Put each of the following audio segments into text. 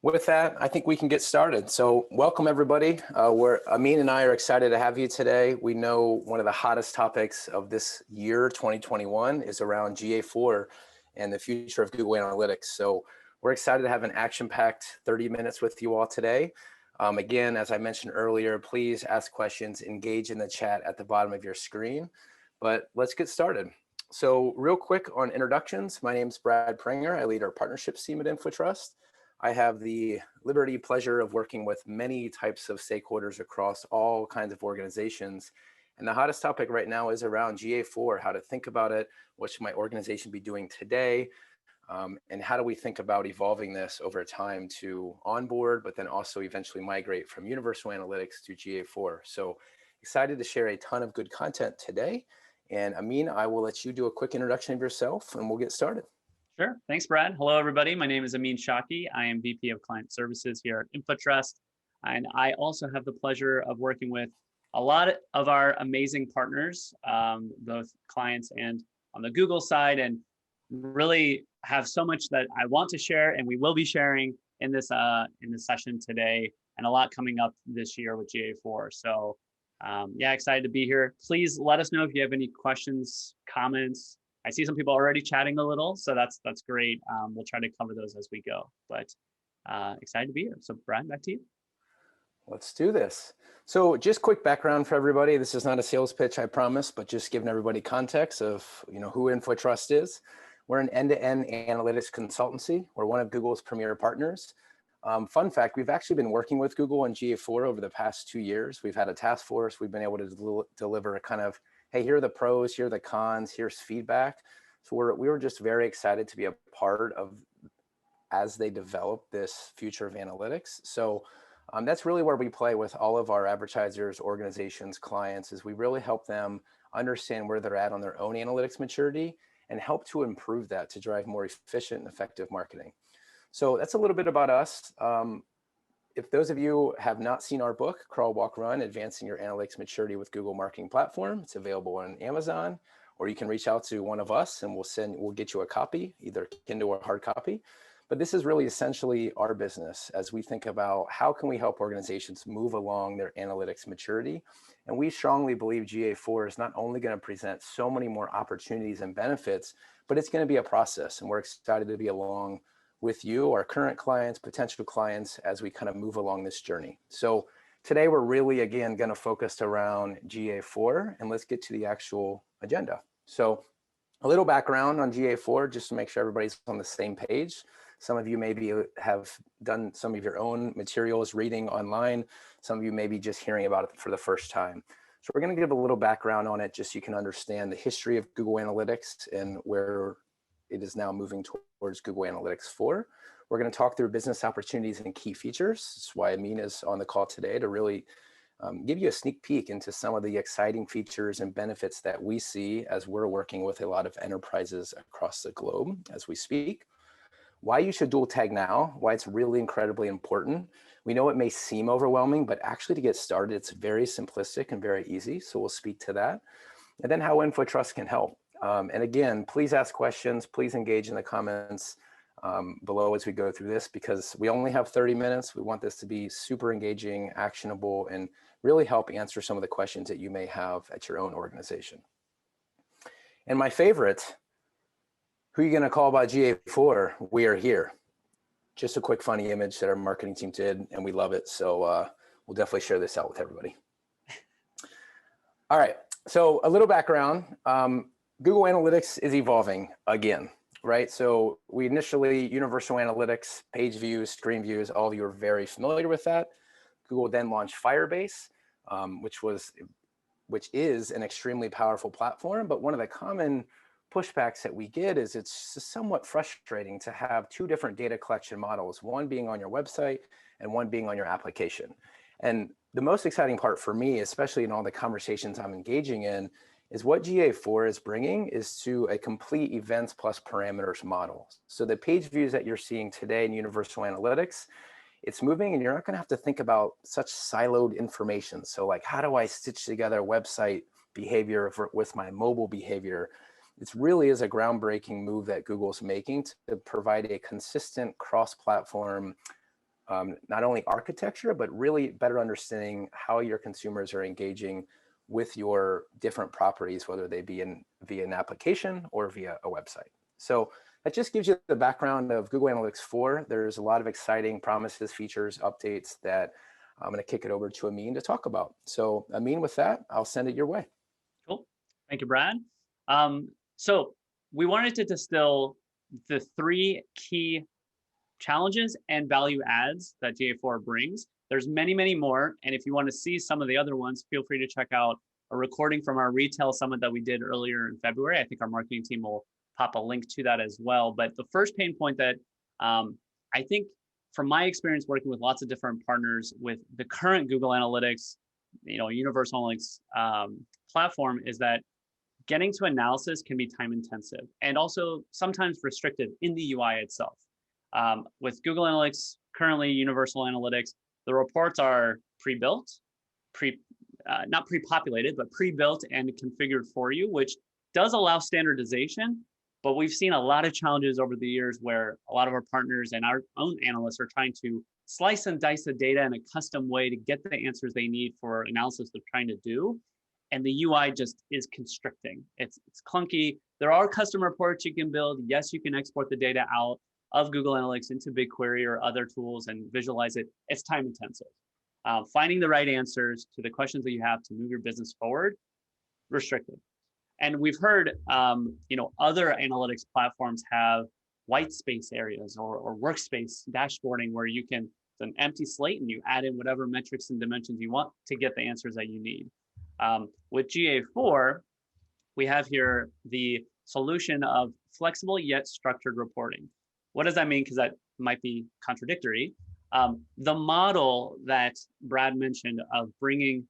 With that, I think we can get started. So welcome everybody. Amin and I are excited to have you today. We know one of the hottest topics of this year, 2021, is around GA4 and the future of Google Analytics. So we're excited to have an action-packed 30 minutes with you all today. Again, as I mentioned earlier, please ask questions, engage in the chat at the bottom of your screen. But let's get started. So real quick on introductions, my name is Brad Pranger. I lead our partnerships team at InfoTrust. I have the pleasure of working with many types of stakeholders across all kinds of organizations. And the hottest topic right now is around GA4, how to think about it, what should my organization be doing today, and how do we think about evolving this over time to onboard, but then also eventually migrate from Universal Analytics to GA4. So excited to share a ton of good content today. And Amin, I will let you do a quick introduction of yourself and we'll get started. Sure. Thanks, Brad. Hello, everybody. My name is Amin Shaki. I am VP of Client Services here at InfoTrust. And I also have the pleasure of working with a lot of our amazing partners, both clients and on the Google side, and really have so much that I want to share and we will be sharing in this session today, and a lot coming up this year with GA4. So yeah, excited to be here. Please let us know if you have any questions, comments. I see some people already chatting a little, so that's great. We'll try to cover those as we go, but excited to be here. So Brad, back to you. Let's do this. So just quick background for everybody. This is not a sales pitch, I promise, but just giving everybody context of who InfoTrust is. We're an end-to-end analytics consultancy. We're one of Google's premier partners. Fun fact, we've actually been working with Google and GA4 over the past 2 years. We've had a task force. We've been able to deliver a kind of, hey, here are the pros, here are the cons, here's feedback. So we were just very excited to be a part of as they develop this future of analytics. So that's really where we play with all of our advertisers, organizations, clients, is we really help them understand where they're at on their own analytics maturity and help to improve that to drive more efficient and effective marketing. So that's a little bit about us. If those of you have not seen our book, Crawl, Walk, Run, Advancing Your Analytics Maturity with Google Marketing Platform, it's available on Amazon, or you can reach out to one of us and we'll get you a copy, either Kindle or hard copy. But this is really essentially our business as we think about how can we help organizations move along their analytics maturity. And we strongly believe GA4 is not only going to present so many more opportunities and benefits, but it's going to be a process. And we're excited to be along with you, our current clients, potential clients, as we kind of move along this journey. So today we're really, again, going to focus around GA4, and let's get to the actual agenda. So a little background on GA4, just to make sure everybody's on the same page. Some of you maybe have done some of your own materials, reading online. Some of you may be just hearing about it for the first time. So we're going to give a little background on it, just so you can understand the history of Google Analytics and where it is now moving towards Google Analytics 4. We're going to talk through business opportunities and key features. That's why Amin is on the call today, to really give you a sneak peek into some of the exciting features and benefits that we see as we're working with a lot of enterprises across the globe as we speak. Why you should dual tag now, why it's really incredibly important. We know it may seem overwhelming, but actually to get started, it's very simplistic and very easy. So we'll speak to that. And then how InfoTrust can help. And again, please ask questions, please engage in the comments below as we go through this, because we only have 30 minutes. We want this to be super engaging, actionable, and really help answer some of the questions that you may have at your own organization. And my favorite, who are you going to call about GA4? We are here. Just a quick funny image that our marketing team did, and we love it. So we'll definitely share this out with everybody. All right, so a little background. Google Analytics is evolving again, right? So we initially, Universal Analytics, page views, screen views, all of you are very familiar with that. Google then launched Firebase, which is an extremely powerful platform, but one of the common pushbacks that we get is it's somewhat frustrating to have two different data collection models, one being on your website and one being on your application. And the most exciting part for me, especially in all the conversations I'm engaging in, is what GA4 is bringing is to a complete events plus parameters model. So the page views that you're seeing today in Universal Analytics, it's moving and you're not going to have to think about such siloed information. So like, how do I stitch together website behavior with my mobile behavior? It really is a groundbreaking move that Google's making to provide a consistent cross-platform not only architecture, but really better understanding how your consumers are engaging with your different properties, whether they be via an application or via a website. So that just gives you the background of Google Analytics 4. There's a lot of exciting promises, features, updates that I'm going to kick it over to Amin to talk about. So Amin, with that, I'll send it your way. Cool. Thank you, Brad. So we wanted to distill the 3 key challenges and value adds that GA4 brings. There's many, many more. And if you want to see some of the other ones, feel free to check out a recording from our retail summit that we did earlier in February. I think our marketing team will pop a link to that as well. But the first pain point that I think from my experience working with lots of different partners with the current Google Analytics, Universal Analytics platform is that getting to analysis can be time intensive and also sometimes restrictive in the UI itself. With Google Analytics, currently Universal Analytics, the reports are pre-built, not pre-populated, but pre-built and configured for you, which does allow standardization. But we've seen a lot of challenges over the years where a lot of our partners and our own analysts are trying to slice and dice the data in a custom way to get the answers they need for analysis they're trying to do. And the UI just is constricting. It's clunky. There are custom reports you can build. Yes, you can export the data out of Google Analytics into BigQuery or other tools and visualize it. It's time intensive. Finding the right answers to the questions that you have to move your business forward, restrictive. And we've heard, other analytics platforms have white space areas or workspace dashboarding where you can, it's an empty slate and you add in whatever metrics and dimensions you want to get the answers that you need. With GA4, we have here the solution of flexible yet structured reporting. What does that mean? Because that might be contradictory. The model that Brad mentioned of bringing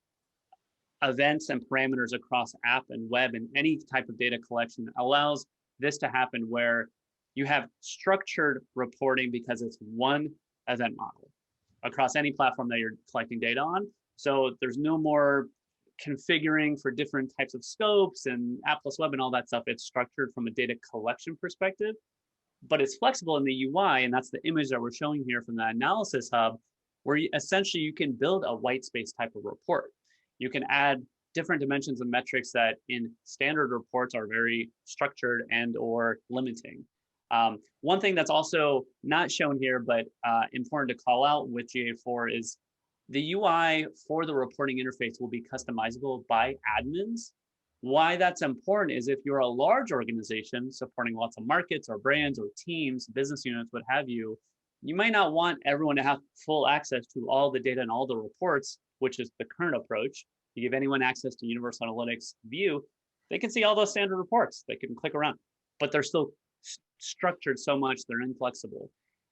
events and parameters across app and web and any type of data collection allows this to happen where you have structured reporting because it's one event model across any platform that you're collecting data on. So there's no more configuring for different types of scopes and app plus web and all that stuff. It's structured from a data collection perspective, but it's flexible in the UI. And that's the image that we're showing here from the analysis hub, where essentially you can build a white space type of report. You can add different dimensions and metrics that in standard reports are very structured and or limiting. One thing that's also not shown here, but important to call out with GA4 is the UI for the reporting interface will be customizable by admins. Why that's important is if you're a large organization supporting lots of markets or brands or teams, business units, what have you, you might not want everyone to have full access to all the data and all the reports, which is the current approach. You give anyone access to Universal Analytics view, they can see all those standard reports. They can click around, but they're still structured so much, they're inflexible.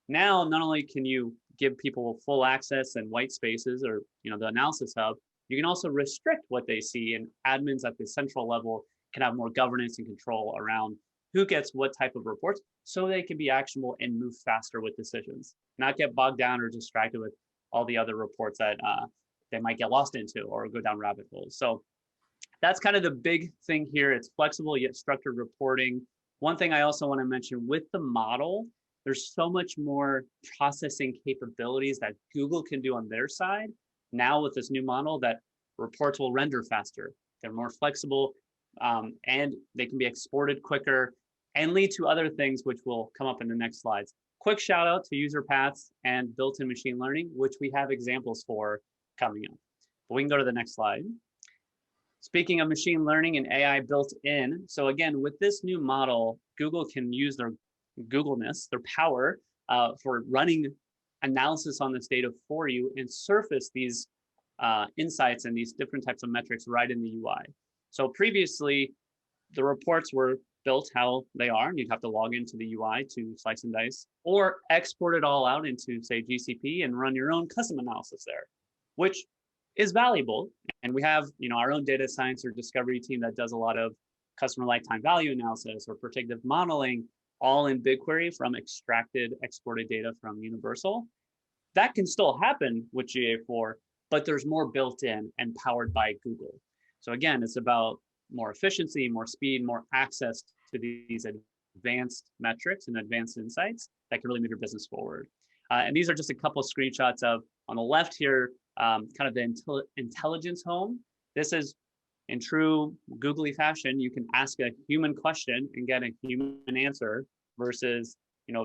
Now, not only can you give people full access and white spaces or the analysis hub, you can also restrict what they see, and admins at the central level can have more governance and control around who gets what type of reports so they can be actionable and move faster with decisions, not get bogged down or distracted with all the other reports that they might get lost into or go down rabbit holes. So that's kind of the big thing here. It's flexible yet structured reporting. One thing I also want to mention with the model, there's so much more processing capabilities that Google can do on their side now with this new model that reports will render faster. They're more flexible and they can be exported quicker and lead to other things which will come up in the next slides. Quick shout out to user paths and built-in machine learning, which we have examples for coming up. But we can go to the next slide. Speaking of machine learning and AI built in, so again, with this new model, Google can use their Googleness, their power for running analysis on this data for you and surface these insights and these different types of metrics right in the UI. So previously, the reports were built how they are, and you'd have to log into the UI to slice and dice, or export it all out into, say, GCP and run your own custom analysis there, which is valuable. And we have, our own data science or discovery team that does a lot of customer lifetime value analysis or predictive modeling, all in BigQuery from extracted, exported data from Universal. That can still happen with GA4, but there's more built in and powered by Google. So again, it's about more efficiency, more speed, more access to these advanced metrics and advanced insights that can really move your business forward. And these are just a couple of screenshots of, on the left here, kind of the intelligence home. This is in true googly fashion. You can ask a human question and get a human answer versus,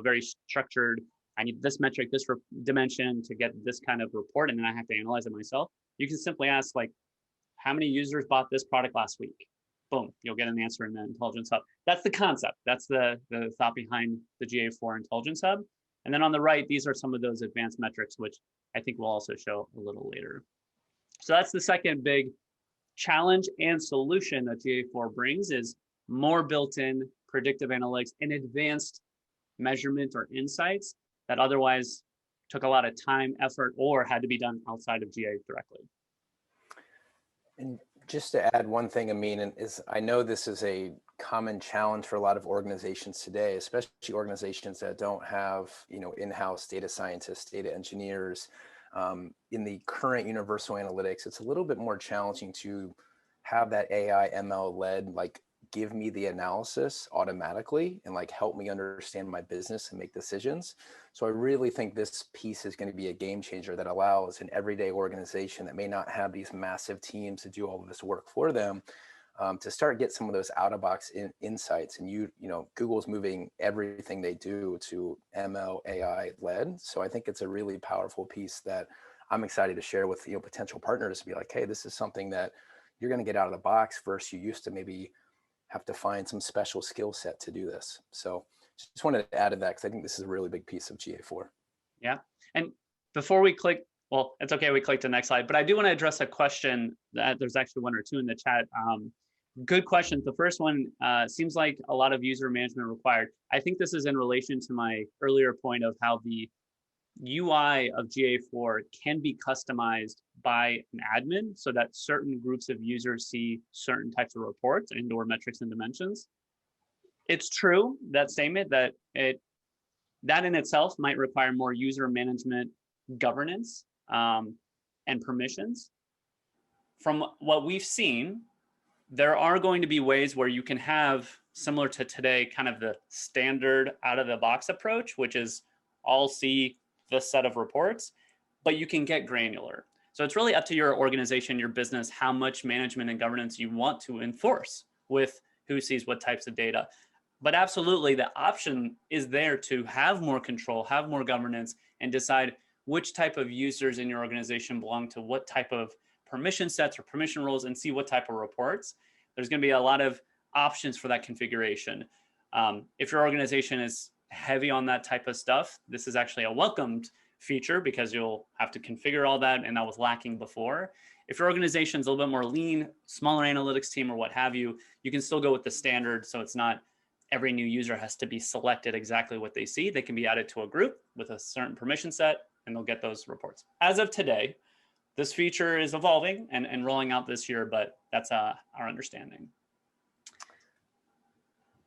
very structured. I need this metric, this dimension to get this kind of report, and then I have to analyze it myself. You can simply ask, like, how many users bought this product last week? Boom, you'll get an answer in the Intelligence Hub. That's the concept. That's the thought behind the GA4 Intelligence Hub. And then on the right, these are some of those advanced metrics, which I think we'll also show a little later. So that's the second big challenge and solution that GA4 brings, is more built-in predictive analytics and advanced measurement or insights that otherwise took a lot of time, effort, or had to be done outside of GA directly. And just to add one thing, Amin, is I know this is a common challenge for a lot of organizations today, especially organizations that don't have, in-house data scientists, data engineers. In the current universal analytics, it's a little bit more challenging to have that AI ML led, like, give me the analysis automatically and like help me understand my business and make decisions. So I really think this piece is going to be a game changer that allows an everyday organization that may not have these massive teams to do all of this work for them, to start get some of those out of box insights. And Google's moving everything they do to ML AI led. So I think it's a really powerful piece that I'm excited to share with potential partners, to be like, hey, this is something that you're going to get out of the box versus you used to maybe have to find some special skill set to do this. So just wanted to add to that, because I think this is a really big piece of GA4. Yeah. And before we click, well, it's okay, we click to the next slide, but I do want to address a question that there's actually one or two in the chat. Good questions. The first one, seems like a lot of user management required. I think this is in relation to my earlier point of how the UI of GA4 can be customized by an admin so that certain groups of users see certain types of reports and or metrics and dimensions. It's true, that statement, that that in itself might require more user management governance and permissions. From what we've seen, there are going to be ways where you can have, similar to today, kind of the standard out of the box approach, which is all see this set of reports, but you can get granular. So it's really up to your organization, your business, how much management and governance you want to enforce with who sees what types of data. But absolutely, the option is there to have more control, have more governance, and decide which type of users in your organization belong to what type of permission sets or permission roles, and see what type of reports. There's going to be a lot of options for that configuration. If your organization is heavy on that type of stuff, this is actually a welcomed feature, because you'll have to configure all that, and that was lacking before. If your organization's a little bit more lean, smaller analytics team or what have you, you can still go with the standard, so it's not every new user has to be selected exactly what they see. They can be added to a group with a certain permission set, and they'll get those reports. As of today, this feature is evolving and rolling out this year, but that's our understanding.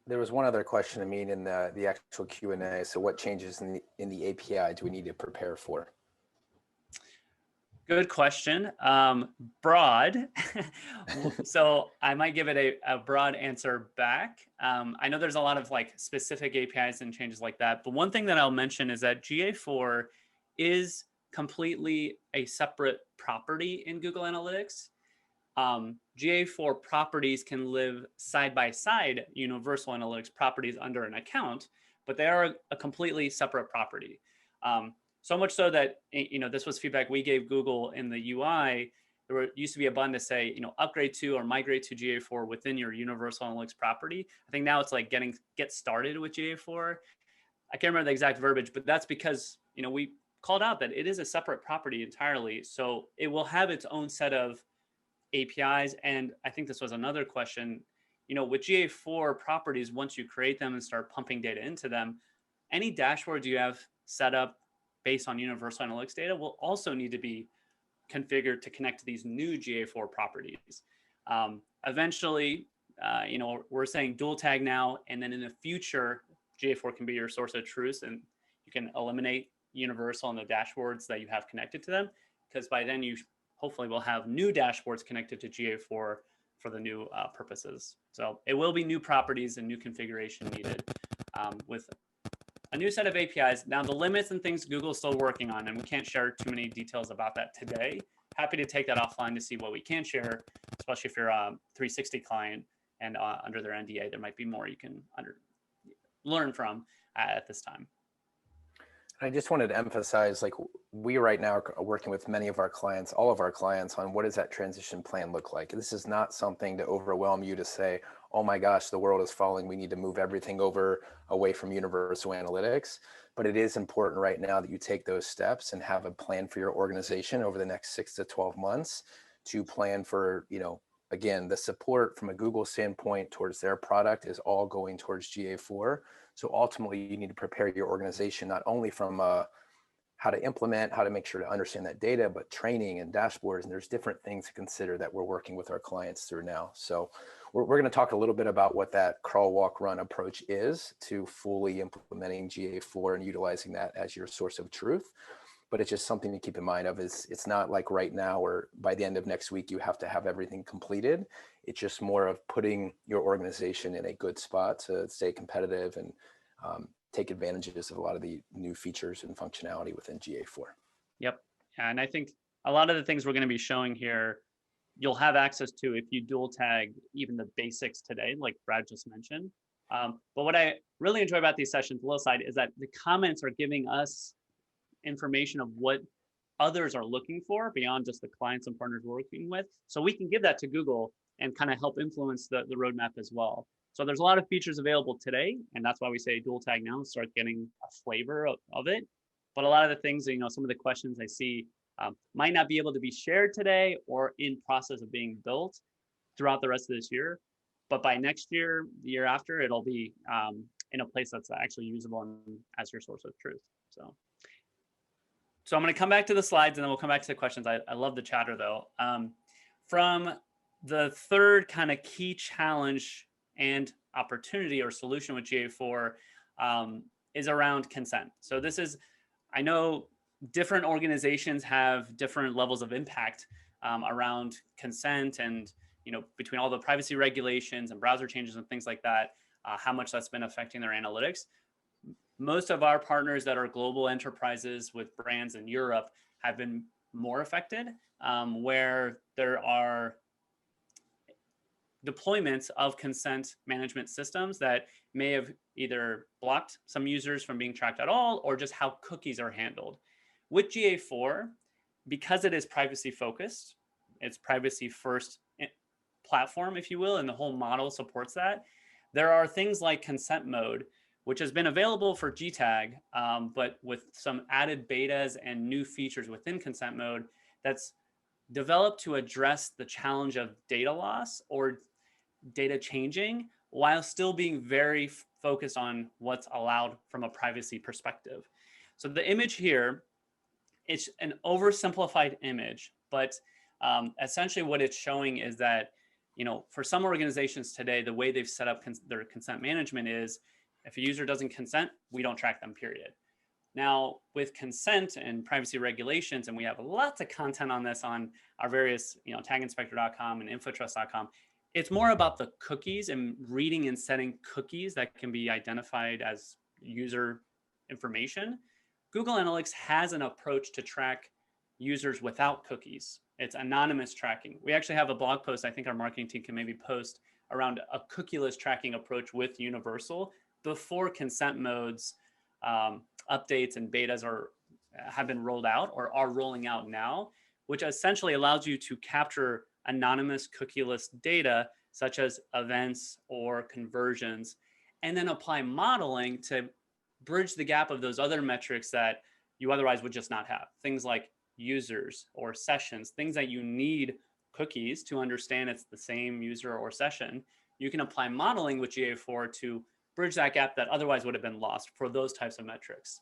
There was one other question, Amin, in the actual Q&A. So what changes in the API do we need to prepare for? Good question. Broad. So I might give it a broad answer back. I know there's a lot of like specific APIs and changes like that, but one thing that I'll mention is that GA4 is completely a separate property in Google Analytics. GA4 properties can live side by side Universal Analytics properties under an account, but they are a completely separate property. So much so that, this was feedback we gave Google in the UI. There used to be a button to say, upgrade to or migrate to GA4 within your Universal Analytics property. I think now it's like get started with GA4. I can't remember the exact verbiage, but that's because, we called out that it is a separate property entirely. So it will have its own set of APIs. And I think this was another question, with GA4 properties, once you create them and start pumping data into them, any dashboards you have set up based on Universal Analytics data will also need to be configured to connect to these new GA4 properties. Eventually, we're saying dual tag now, and then in the future, GA4 can be your source of truth, and you can eliminate Universal and the dashboards that you have connected to them, because by then you hopefully will have new dashboards connected to GA4 for the new purposes. So it will be new properties and new configuration needed with a new set of APIs. Now the limits and things Google's still working on, and we can't share too many details about that today. Happy to take that offline to see what we can share, especially if you're a 360 client and under their NDA, there might be more you can learn from at this time. I just wanted to emphasize, like, we right now are working with many of our clients, all of our clients, on what does that transition plan look like. This is not something to overwhelm you to say, oh my gosh, the world is falling, we need to move everything over away from universal analytics. But it is important right now that you take those steps and have a plan for your organization over the next 6 to 12 months to plan for, you know, again, the support from a Google standpoint towards their product is all going towards GA4. So ultimately, you need to prepare your organization not only from how to implement, how to make sure to understand that data, but training and dashboards. And there's different things to consider that we're working with our clients through now. So we're going to talk a little bit about what that crawl, walk, run approach is to fully implementing GA4 and utilizing that as your source of truth. But it's just something to keep in mind of is it's not like right now or by the end of next week, you have to have everything completed. It's just more of putting your organization in a good spot to stay competitive and take advantages of a lot of the new features and functionality within GA4. Yep. And I think a lot of the things we're going to be showing here, you'll have access to if you dual tag even the basics today, like Brad just mentioned. But what I really enjoy about these sessions, a little side, is that the comments are giving us information of what others are looking for beyond just the clients and partners we're working with. So we can give that to Google and kind of help influence the roadmap as well. So there's a lot of features available today, and that's why we say dual tag now and start getting a flavor of it. But a lot of the things, you know, some of the questions I see might not be able to be shared today or in process of being built throughout the rest of this year. But by next year, the year after, it'll be in a place that's actually usable and as your source of truth. So I'm going to come back to the slides and then we'll come back to the questions. I love the chatter though. From the third kind of key challenge and opportunity or solution with GA4 is around consent. So this is, I know different organizations have different levels of impact around consent and, you know, between all the privacy regulations and browser changes and things like that, how much that's been affecting their analytics. Most of our partners that are global enterprises with brands in Europe have been more affected, where there are deployments of consent management systems that may have either blocked some users from being tracked at all, or just how cookies are handled. With GA4, because it is privacy focused, it's privacy first platform, if you will, and the whole model supports that. There are things like consent mode, which has been available for GTAG, but with some added betas and new features within consent mode that's developed to address the challenge of data loss or data changing while still being very focused on what's allowed from a privacy perspective. So the image here, it's an oversimplified image, but essentially what it's showing is that, you know, for some organizations today, the way they've set up their consent management is if a user doesn't consent, we don't track them, period. Now, with consent and privacy regulations, and we have lots of content on this on our various, you know, taginspector.com and infotrust.com, it's more about the cookies and reading and setting cookies that can be identified as user information. Google Analytics has an approach to track users without cookies. It's anonymous tracking. We actually have a blog post I think our marketing team can maybe post around a cookieless tracking approach with Universal before consent modes updates and betas have been rolled out or are rolling out now, which essentially allows you to capture anonymous cookieless data such as events or conversions, and then apply modeling to bridge the gap of those other metrics that you otherwise would just not have. Things like users or sessions, things that you need cookies to understand it's the same user or session. You can apply modeling with GA4 to bridge that gap that otherwise would have been lost for those types of metrics.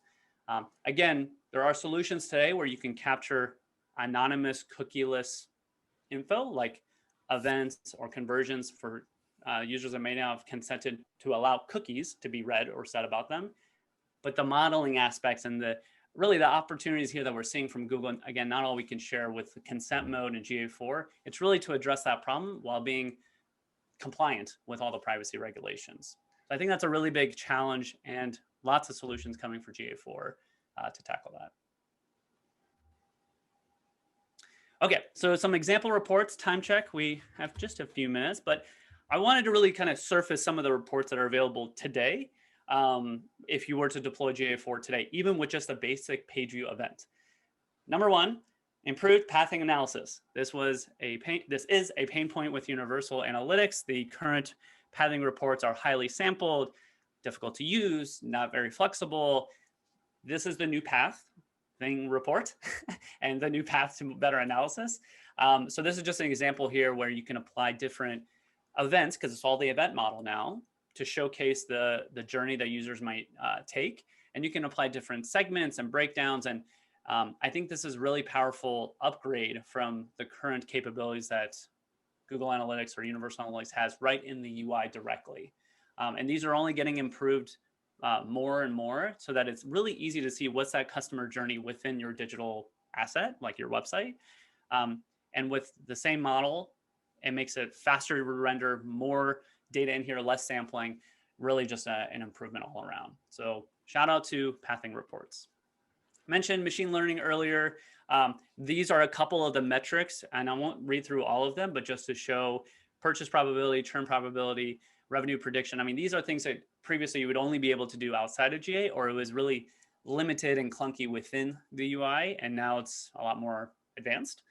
Again, there are solutions today where you can capture anonymous cookieless info like events or conversions for users that may not have consented to allow cookies to be read or said about them. But the modeling aspects and really the opportunities here that we're seeing from Google, and again, not all we can share with the consent mode and GA4, it's really to address that problem while being compliant with all the privacy regulations. So I think that's a really big challenge and lots of solutions coming for GA4 to tackle that. Okay, so some example reports, time check. We have just a few minutes, but I wanted to really kind of surface some of the reports that are available today. If you were to deploy GA4 today, even with just a basic page view event. Number one, improved pathing analysis. This is a pain point with Universal Analytics. The current pathing reports are highly sampled, difficult to use, not very flexible. This is the new pathing report and the new path to better analysis. So this is just an example here where you can apply different events, because it's all the event model now, to showcase the journey that users might take. And you can apply different segments and breakdowns. And I think this is really powerful upgrade from the current capabilities that Google Analytics or Universal Analytics has right in the UI directly. And these are only getting improved more and more, so that it's really easy to see what's that customer journey within your digital asset, like your website. And with the same model, it makes it faster to render, more data in here, less sampling, really just an improvement all around. So shout out to pathing reports. Mentioned machine learning earlier. These are a couple of the metrics, and I won't read through all of them, but just to show purchase probability, churn probability, revenue prediction. I mean, these are things that previously you would only be able to do outside of GA, or it was really limited and clunky within the UI, and now it's a lot more advanced.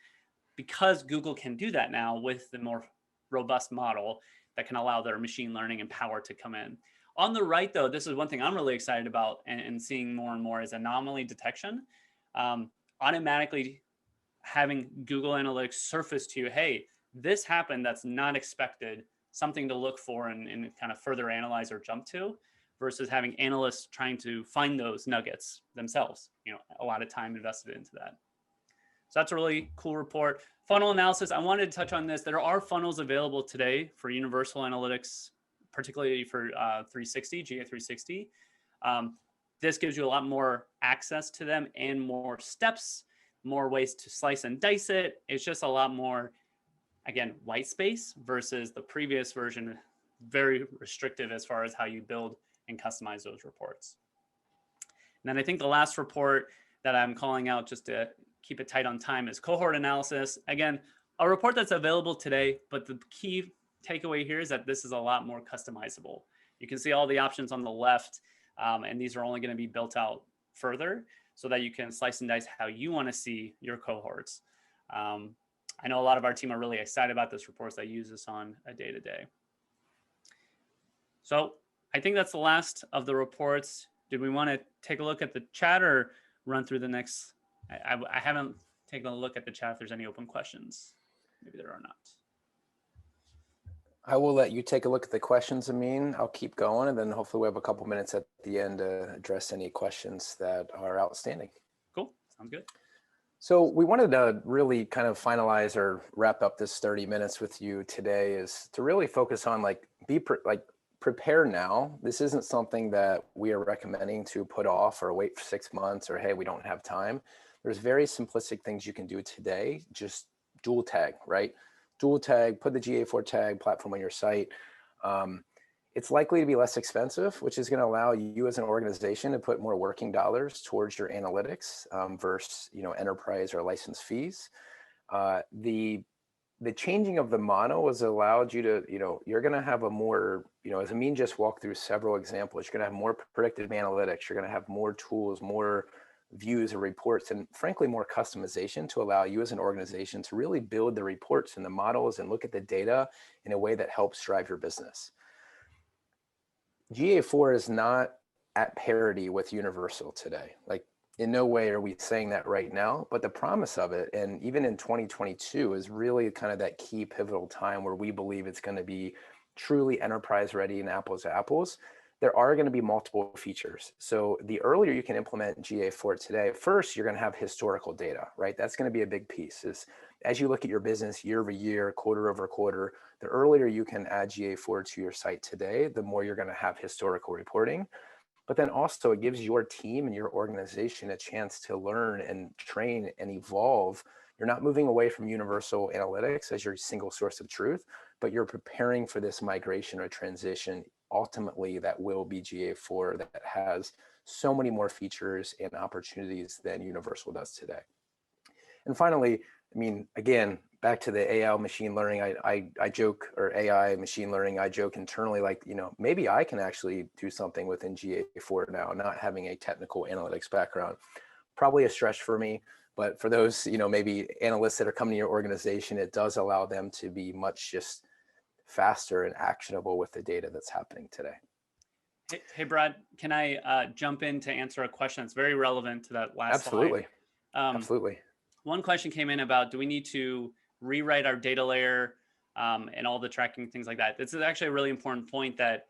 Because Google can do that now with the more robust model that can allow their machine learning and power to come in. On the right, though, this is one thing I'm really excited about and seeing more and more is anomaly detection. Automatically having Google Analytics surface to you, hey, this happened that's not expected, something to look for and kind of further analyze or jump to, versus having analysts trying to find those nuggets themselves. You know, a lot of time invested into that. So that's a really cool report. Funnel analysis, I wanted to touch on this. There are funnels available today for Universal Analytics, particularly for 360, GA360. This gives you a lot more access to them and more steps, more ways to slice and dice it. It's just a lot more, again, white space versus the previous version, very restrictive as far as how you build and customize those reports. And then I think the last report that I'm calling out, just to keep it tight on time, is cohort analysis. Again, a report that's available today, but the key takeaway here is that this is a lot more customizable. You can see all the options on the left, and these are only going to be built out further so that you can slice and dice how you want to see your cohorts. I know a lot of our team are really excited about this report that use this on a day-to-day. So I think that's the last of the reports. Did we want to take a look at the chat or run through the next? I haven't taken a look at the chat if there's any open questions. Maybe there are not. I will let you take a look at the questions, Amin. I'll keep going, and then hopefully we have a couple minutes at the end to address any questions that are outstanding. Cool, sounds good. So we wanted to really kind of finalize or wrap up this 30 minutes with you today, is to really focus on prepare now. This isn't something that we are recommending to put off or wait for 6 months or, hey, we don't have time. There's very simplistic things you can do today. Just dual tag, right? Dual tag, put the GA4 tag platform on your site. It's likely to be less expensive, which is going to allow you as an organization to put more working dollars towards your analytics versus, enterprise or license fees. The changing of the model has allowed you to, you're going to have a more, as Amin just walked through several examples, you're going to have more predictive analytics. You're going to have more tools, more views or reports, and frankly, more customization to allow you as an organization to really build the reports and the models and look at the data in a way that helps drive your business. GA4 is not at parity with Universal today. Like, in no way are we saying that right now, but the promise of it, and even in 2022, is really kind of that key pivotal time where we believe it's going to be truly enterprise ready and apples to apples. There are going to be multiple features. So the earlier you can implement GA4 today, first, you're going to have historical data, right? That's going to be a big piece. Is as you look at your business year over year, quarter over quarter, the earlier you can add GA4 to your site today, the more you're going to have historical reporting. But then also it gives your team and your organization a chance to learn and train and evolve. You're not moving away from Universal Analytics as your single source of truth, but you're preparing for this migration or transition ultimately that will be GA4 that has so many more features and opportunities than Universal does today. And finally, I mean, again, back to the AI machine learning, I joke, or AI machine learning, I joke internally, like, you know, maybe I can actually do something within GA4 now, not having a technical analytics background. Probably a stretch for me, but for those, you know, maybe analysts that are coming to your organization, it does allow them to be much just faster and actionable with the data that's happening today. Hey, Brad, can I jump in to answer a question that's very relevant to that last Absolutely. slide? Absolutely. One question came in about, do we need to rewrite our data layer and all the tracking, things like that? This is actually a really important point, that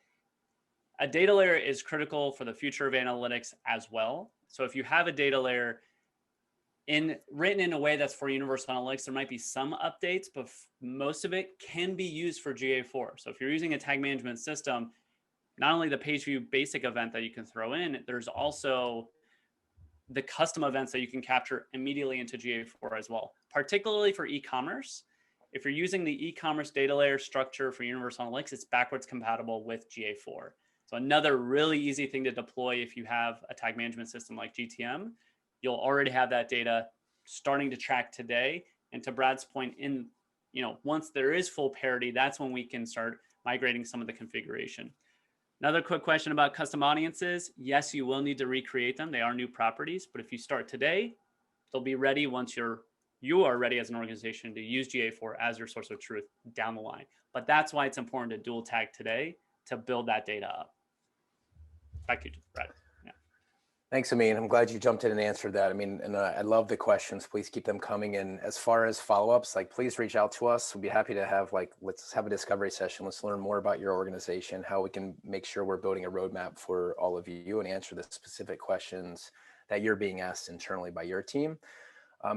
a data layer is critical for the future of analytics as well. So if you have a data layer written in a way that's for universal analytics, there might be some updates, but most of it can be used for GA4. So if you're using a tag management system, not only the page view basic event that you can throw in, there's also the custom events that you can capture immediately into GA4 as well, particularly for e-commerce. If you're using the e-commerce data layer structure for universal analytics, it's backwards compatible with GA4. So another really easy thing to deploy if you have a tag management system like GTM, you'll already have that data starting to track today. And to Brad's point, once there is full parity, that's when we can start migrating some of the configuration. Another quick question about custom audiences. Yes, you will need to recreate them. They are new properties, but if you start today, they'll be ready once you are ready as an organization to use GA4 as your source of truth down the line. But that's why it's important to dual tag today to build that data up. Back to you, Brad. Yeah. Thanks, Amin. I'm glad you jumped in and answered that. I mean, and I love the questions. Please keep them coming. And as far as follow-ups, like, please reach out to us. We'll be happy to have, like, let's have a discovery session. Let's learn more about your organization, how we can make sure we're building a roadmap for all of you and answer the specific questions that you're being asked internally by your team.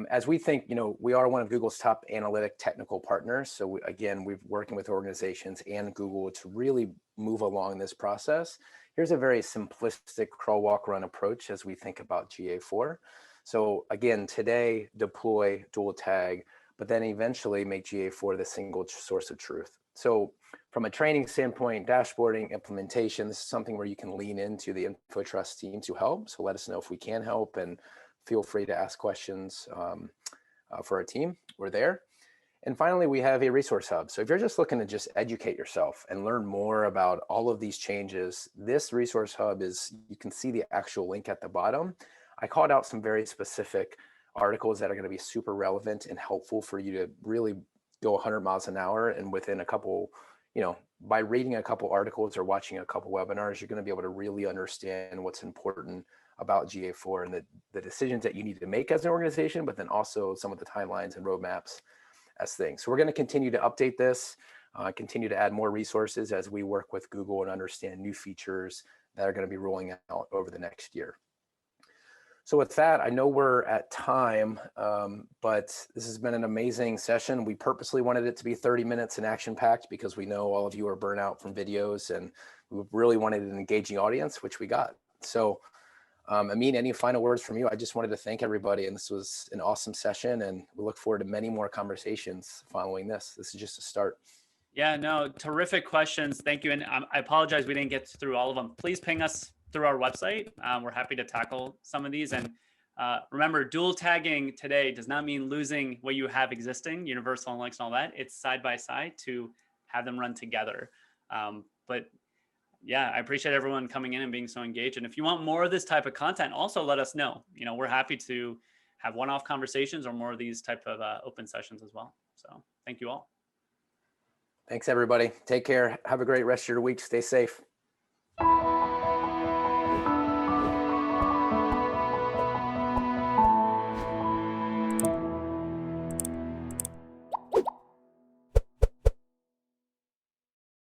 As we think, we are one of Google's top analytic technical partners. So again, we're working with organizations and Google to really move along this process. Here's a very simplistic crawl, walk, run approach as we think about GA4. So again, today, deploy, dual tag, but then eventually make GA4 the single source of truth. So from a training standpoint, dashboarding, implementation, this is something where you can lean into the InfoTrust team to help. So let us know if we can help, and feel free to ask questions for our team. We're there. And finally, we have a resource hub. So if you're just looking to just educate yourself and learn more about all of these changes, this resource hub you can see the actual link at the bottom. I called out some very specific articles that are going to be super relevant and helpful for you to really go 100 miles an hour. And within a couple, by reading a couple articles or watching a couple webinars, you're going to be able to really understand what's important about GA4 and the decisions that you need to make as an organization, but then also some of the timelines and roadmaps as things. So we're going to continue to update this, continue to add more resources as we work with Google and understand new features that are going to be rolling out over the next year. So with that, I know we're at time, but this has been an amazing session. We purposely wanted it to be 30 minutes and action-packed because we know all of you are burnt out from videos, and we really wanted an engaging audience, which we got. So Amin, any final words from you? I just wanted to thank everybody, and this was an awesome session, and we look forward to many more conversations following this. This is just a start. Yeah, no, terrific questions. Thank you. And I apologize we didn't get through all of them. Please ping us through our website. We're happy to tackle some of these. And remember, dual tagging today does not mean losing what you have existing, universal analytics and all that. It's side by side to have them run together. But yeah, I appreciate everyone coming in and being so engaged. And if you want more of this type of content, also let us know. We're happy to have one-off conversations or more of these type of open sessions as well. So thank you all. Thanks, everybody. Take care. Have a great rest of your week. Stay safe.